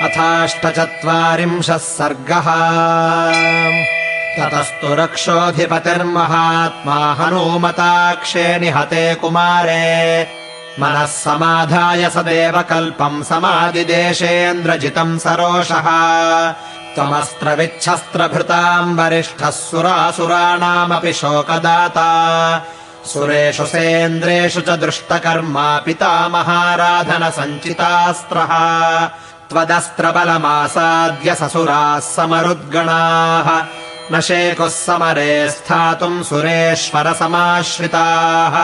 अथाष्टचत्वारिंशः सर्गः। ततस्तु रक्षोऽधिपतिर्महात्मा हनूमताक्षे निहते कुमारे मनः समाधाय सदेव कल्पम् समादिदेशेन्द्रजितम् सरोषः। त्वमस्त्रविच्छस्त्रभृताम् वरिष्ठः सुरासुराणामपि शोकदाता सुरेषु सेन्द्रेषु च दृष्टकर्मा पितामहाराधनसञ्चितास्त्रः। त्वदस्त्रबलमासाद्य ससुराः समरुद्गणाः न शेकुः समरे स्थातुम् सुरेश्वरसमाश्रिताः।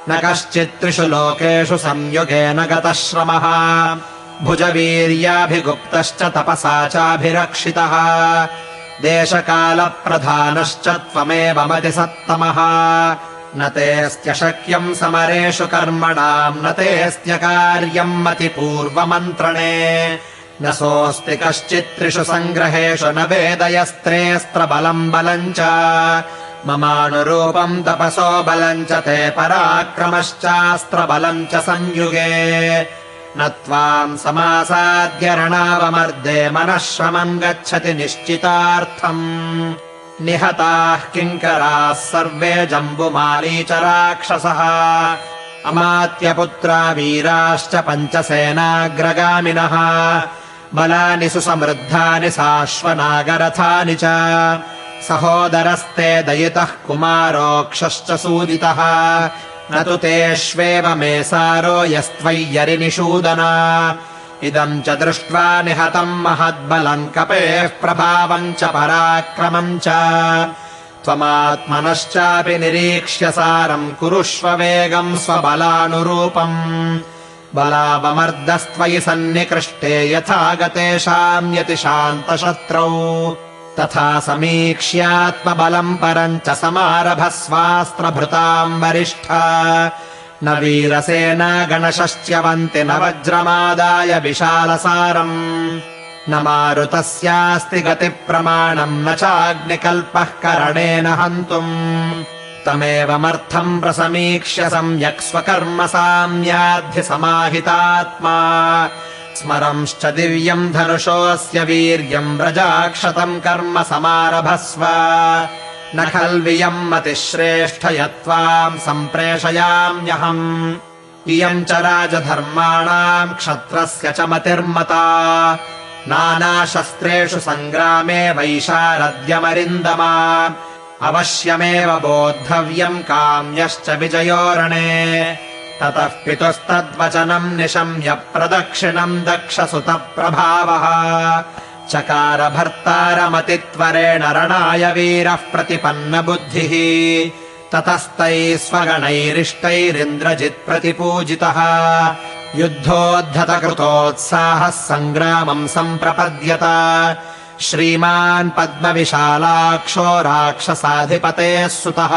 न कश्चित् त्रिषु लोकेषु संयुगेन गतः श्रमः भुजवीर्याभिगुप्तश्च तपसा चाभिरक्षितः। देशकालप्रधानश्च त्वमेव मतिसत्तमः न तेऽस्त्य शक्यम् समरेषु कर्मणाम् न तेऽस्त्य कार्यम् मतिपूर्वमन्त्रणे। न सोऽस्ति कश्चित् त्रिषु सङ्ग्रहेषु न वेदयस्त्रेऽस्त्रबलम् बलम् च ममानुरूपम् तपसो बलम् च ते पराक्रमश्चास्त्रबलम् च संयुगे। न त्वाम् समासाद्य रणावमर्दे मनः श्रमम् गच्छति निश्चितार्थम्। निहताः किङ्कराः सर्वे जम्बुमाली च राक्षसः अमात्यपुत्रा वीराश्च पञ्चसेनाग्रगामिनः बलानि सुसमृद्धानि साश्वनागरथानि च। सहोदरस्ते दयितः कुमारोक्षश्च सूदितः न तु तेष्वेव मे सारो यस्त्वय्यरिनिषूदना। इदम् च दृष्ट्वा निहतम् महद्बलम् कपेः प्रभावम् च पराक्रमम् च। त्वमात्मनश्चापि निरीक्ष्य सारम् कुरुष्व वेगम् स्वबलानुरूपम्। बलावमर्दस्त्वयि सन्निकृष्टे यथा गतेषाम् यतिशान्तशत्रौ तथा समीक्ष्यात्मबलम् परम् च समारभस्वास्त्रभृताम् वरिष्ठ। न वीरसेना गणशश्च्यवन्ति न वज्रमादाय विशालसारम् न मारुतस्यास्ति गतिप्रमाणम् न चाग्निकल्पः करणेन हन्तुम्। तमेवमर्थम् प्रसमीक्ष्य सम्यक् स्वकर्म साम्याद्धि समाहितात्मा स्मरंश्च दिव्यम् धनुषोऽस्य वीर्यम् व्रजाक्षतम् कर्म समारभस्व। न खल्वियम् मतिश्रेष्ठ यत्त्वाम् सम्प्रेषयाम्यहम्। इयम् च राजधर्माणाम् क्षत्रस्य च मतिर्मता नानाशस्त्रेषु सङ्ग्रामे वैशारद्यमरिन्दमा। अवश्यमेव बोद्धव्यम् काम्यश्च विजयोरणे। ततः पितुस्तद्वचनम् निशम्य प्रदक्षिणम् दक्षसुतप्रभावः चकार भर्तारमतित्वरेण रणाय वीरः प्रतिपन्नबुद्धिः। ततस्तैः स्वगणैरिष्टैरिन्द्रजित् प्रतिपूजितः युद्धोद्धतकृतोत्साहः सङ्ग्रामम् सम्प्रपद्यत। श्रीमान् पद्मविशालाक्षो राक्षसाधिपतेः सुतः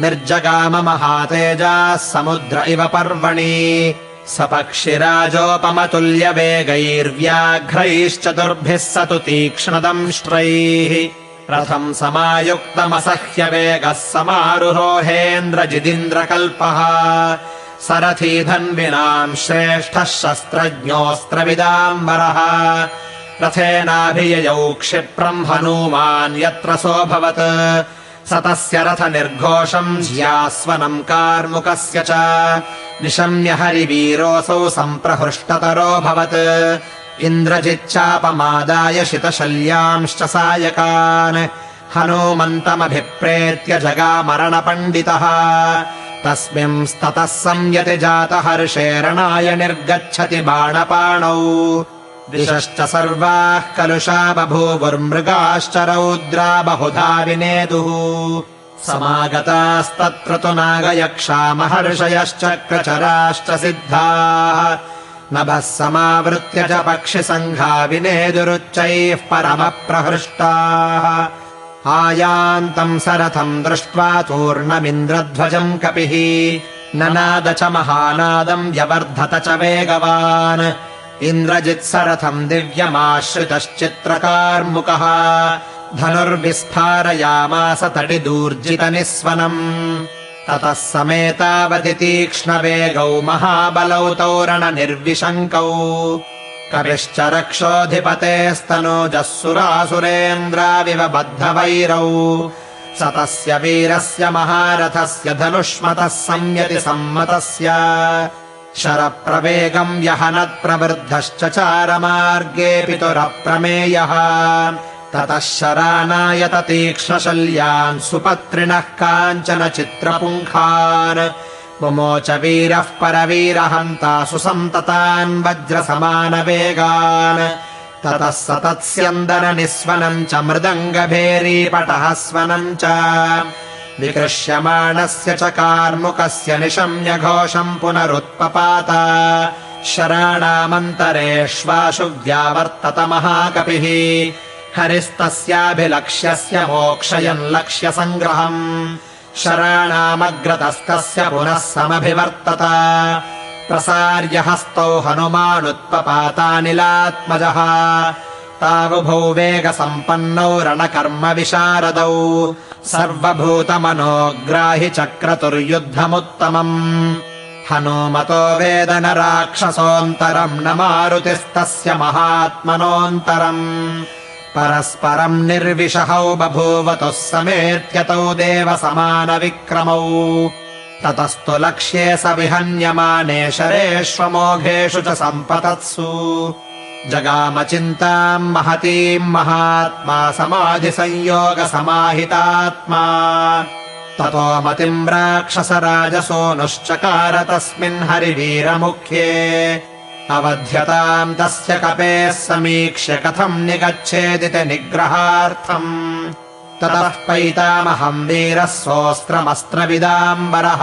निर्जगाम महातेजाः समुद्र इव पर्वणि। सपक्षिराजोपमतुल्यवेगैर्व्याघ्रैश्चतुर्भिः स तु तीक्ष्णदंष्ट्रैः रथम् समायुक्तमसह्यवेगः समारुरोहेन्द्रजिदिन्द्रकल्पः। सरथी धन्विनाम् श्रेष्ठः शस्त्रज्ञोऽस्त्रविदाम्बरः रथेनाभिययौ क्षिप्रम् हनूमान् यत्र सोऽभवत् स तस्य रथनिर्घोषम् ज्यास्वनम् कार्मुकस्य च निशम्य हरिवीरोऽसौ सम्प्रहृष्टतरोऽभवत्। इन्द्रजिच्चापमादाय शितशल्यांश्च सायकान् हनूमन्तमभिप्रेत्य जगामरणपण्डितः। तस्मिंस्ततः संयतिजातहर्षे रणाय निर्गच्छति बाणपाणौ। दिशश्च सर्वाः कलुषा बभूवुर्मृगाश्च रौद्रा बहुधा विनेदुः। समागतास्तत्र तु नागयक्षा महर्षयश्चक्रचराश्च सिद्धाः नभः समावृत्य च पक्षिसङ्घा विनेदुरुच्चैः परमप्रहृष्टाः। आयान्तम् सरथम् दृष्ट्वा तूर्णमिन्द्रध्वजम् कपिः ननाद च महानादम् व्यवर्धत च वेगवान्। इन्द्रजित्सरथम् दिव्यमाश्रितश्चित्रकार्मुकः धनुर्विस्फारयामास तडिदूर्जितनिस्वनम्। ततः समेतावति तीक्ष्णवेगौ महाबलौ तौ रणनिर्विशङ्कौ कपिश्च रक्षोऽधिपतेस्तनूजः सुरासुरेन्द्राविव बद्धवैरौ स तस्य वीरस्य महारथस्य धनुष्मतः संयति सम्मतस्य शरप्रवेगम् यहनत्प्रवृद्धश्च चारमार्गे पितुरप्रमेयः ततः शरानायत तीक्ष्णशल्यान् सुपत्रिणः काञ्चन चित्रपुङ्खान् मुमोच वीरः परवीरहन्ता सुसन्ततान् वज्रसमानवेगान् ततः स तत्स्यन्दननिस्वनम् च मृदङ्गभेरीपटः स्वनम् च विकृष्यमाणस्य च कार्मुकस्य निशम्य घोषम् पुनरुत्पपात शराणामन्तरेष्वाशु व्यावर्तत महाकपिः हरिस्तस्याभिलक्ष्यस्य मोक्षयन् लक्ष्यसङ्ग्रहम् शराणामग्रतस्तस्य पुनः समभिवर्तत प्रसार्य हस्तौ हनुमानुत्पपातानिलात्मजः तावुभौ वेगसम्पन्नौ रणकर्मविशारदौ सर्वभूतमनोग्राहि चक्रतुर्युद्धमुत्तमम् हनूमतो वेदन राक्षसोऽन्तरम् न मारुतिस्तस्य महात्मनोऽन्तरम् परस्परम् निर्विशहौ बभूवतुः समेत्यतौ देवसमानविक्रमौ ततस्तु लक्ष्ये स विहन्यमाने शरेष्वमोघेषु च सम्पतत्सु जगामचिन्ताम् महतीम् महात्मा समाधिसंयोगसमाहितात्मा ततो मतिम् राक्षसराजसूनुश्चकार तस्मिन् हरिवीरमुख्ये अवध्यताम् तस्य कपेः समीक्ष्य कथम् निगच्छेदिति निग्रहार्थम् ततः पैतामहम् वीरः सोऽस्त्रमस्त्रविदाम्बरः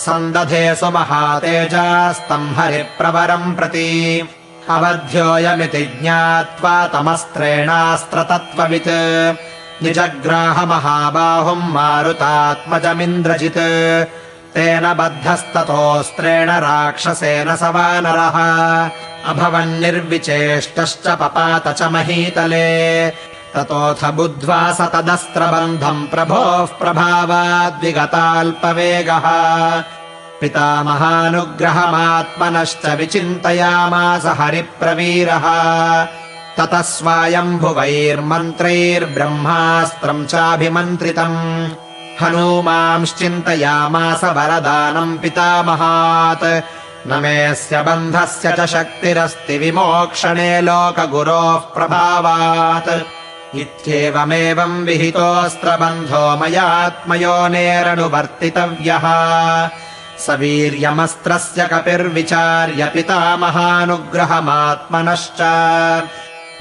सन्दधे सुमहातेजास्तम् हरिप्रवरम् प्रति अवध्योऽयमिति ज्ञात्वा तमस्त्रेणास्त्रतत्त्ववित् निजग्राहमहाबाहुम् मारुतात्मजमिन्द्रजित् तेन बद्धस्ततोऽस्त्रेण राक्षसेन स वानरः अभवन्निर्विचेष्टश्च पपात च महीतले ततोऽथ बुद्ध्वा स तदस्त्रबन्धम् प्रभोः प्रभावाद्विगताल्पवेगः पितामहानुग्रहमात्मनश्च विचिन्तयामास हरिप्रवीरः ततः स्वायम्भुवैर्मन्त्रैर्ब्रह्मास्त्रम् चाभिमन्त्रितम् हनूमांश्चिन्तयामास वरदानम् पितामहात् न मेऽस्य बन्धस्य च शक्तिरस्ति विमोक्षणे लोकगुरोः प्रभावात् इत्येवमेवम् विहितोऽस्त्रबन्धो मयात्मयोनेरनुवर्तितव्यः स वीर्यमस्त्रस्य कपिर्विचार्य पितामहानुग्रहमात्मनश्च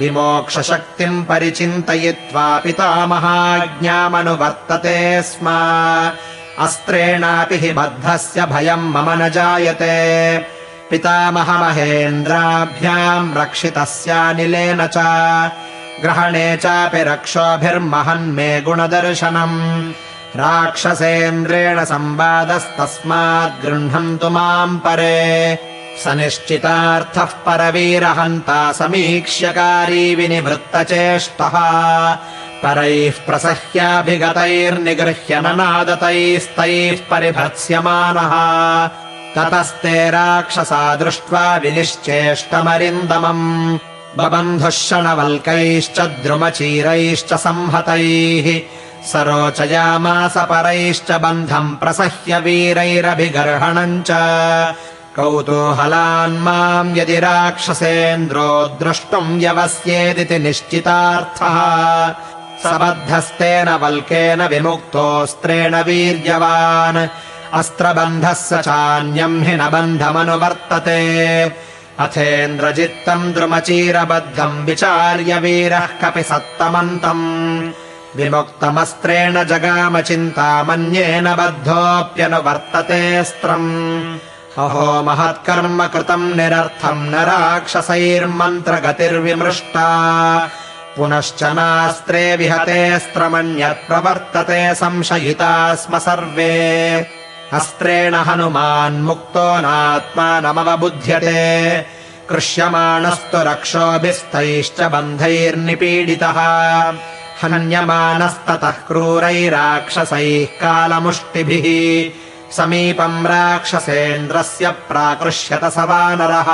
विमोक्षशक्तिम् परिचिन्तयित्वा पितामहाज्ञामनुवर्तते स्म अस्त्रेणापि हि बद्धस्य भयम् मम न जायते पितामहमहेन्द्राभ्याम् रक्षितस्यानिलेन च ग्रहणे चापि रक्षोभिर्महन्मे गुणदर्शनम् राक्षसेन्द्रेण संवादस्तस्मात् गृह्णन्तु माम् परे स निश्चितार्थः परवीरहन्ता समीक्ष्यकारी विनिवृत्तचेष्टः परैः प्रसह्याभिगतैर्निगृह्य ननादतैस्तैः परिभत्स्यमानः ततस्ते राक्षसा दृष्ट्वा विनिश्चेष्टमरिन्दमम् बबन्धुः शणवल्कैश्च द्रुमचीरैश्च संहतैः सरोचयामास परैश्च बन्धम् प्रसह्य वीरैरभिगर्हणम् च कौतूहलान्माम् यदि राक्षसेन्द्रो द्रष्टुम् व्यवस्येदिति निश्चितार्थः सबद्धस्तेन वल्केन विमुक्तोऽस्त्रेण वीर्यवान् अस्त्रबन्धः स चान्यम् हि न बन्धमनुवर्तते अथेन्द्रजित्तम् द्रुमचीरबद्धम् विचार्य वीरः कपि सत्तमन्तम् विमुक्तमस्त्रेण जगामचिन्तामन्येन बद्धोऽप्यनुवर्तते स्त्रम् अहो महत्कर्म कृतम् निरर्थम् न राक्षसैर्मन्त्रगतिर्विमृष्टा पुनश्च नास्त्रे विहतेऽस्त्रमन्यत् प्रवर्तते संशयिता स्म सर्वे अस्त्रेण हनुमान्मुक्तो नात्मानमवबुध्यते कृष्यमाणस्तु रक्षोभिस्तैश्च बन्धैर्निपीडितः हन्यमानस्ततः क्रूरैराक्षसैः कालमुष्टिभिः समीपम् राक्षसेन्द्रस्य प्राकृष्यत स वानरः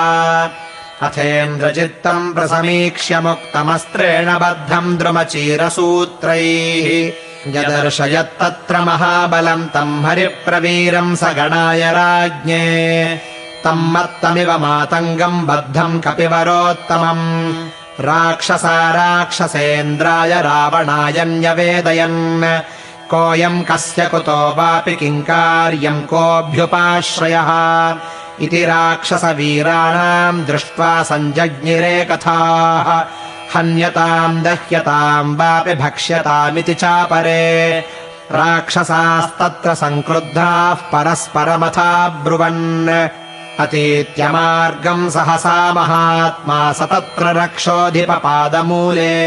अथेन्द्रचित्तम् प्रसमीक्ष्य मुक्तमस्त्रेण बद्धम् द्रुमचीरसूत्रैः यदर्शयत्तत्र महाबलम् तम् हरिप्रवीरम् स गणाय राज्ञे तम् मत्तमिव मातङ्गम् बद्धम् कपिवरोत्तमम् राक्षसा राक्षसेन्द्राय रावणाय न्यवेदयन् कोऽयम् कस्य कुतो वापि किङ्कार्यम् कोऽभ्युपाश्रयः इति राक्षसवीराणाम् दृष्ट्वा सञ्जज्ञिरे कथाः हन्यताम् दह्यताम् वापि भक्ष्यतामिति चापरे राक्षसास्तत्र सङ्क्रुद्धाः परस्परमथाब्रुवन् अतीत्यमार्गम् सहसा महात्मा स तत्र रक्षोऽधिपपादमूले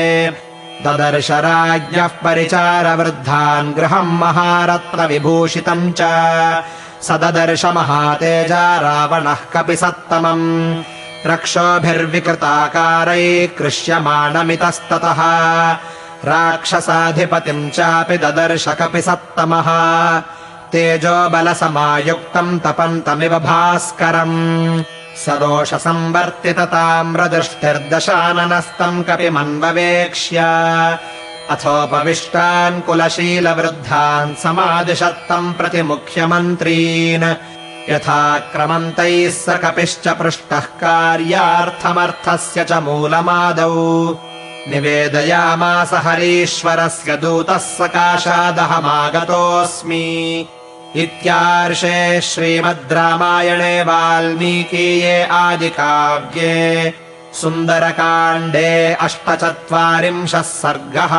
ददर्श राज्ञः परिचारवृद्धान् गृहम् महारत्नविभूषितम् च स ददर्श महातेजा रावणः कपिसत्तमम् रक्षोभिर्विकृताकारैः कृष्यमाणमितस्ततः राक्षसाधिपतिम् चापि ददर्श कपिसत्तमः तेजोबलसमायुक्तम् तपन्तमिव भास्करम् सदोषसंवर्तितताम्रदृष्टिर्दशाननस्तम् कपिमन्ववेक्ष्य अथोपविष्टान् कुलशीलवृद्धान् समादिशत्तम् प्रति मुख्यमन्त्रीन् यथाक्रमन्तैः स कपिश्च पृष्टः कार्यार्थमर्थस्य च मूलमादौ निवेदयामास हरीश्वरस्य दूतः सकाशादहमागतोऽस्मि इत्यार्षे श्रीमद् रामायणे वाल्मीकीये आदिकाव्ये सुन्दरकाण्डे 48 सर्गः।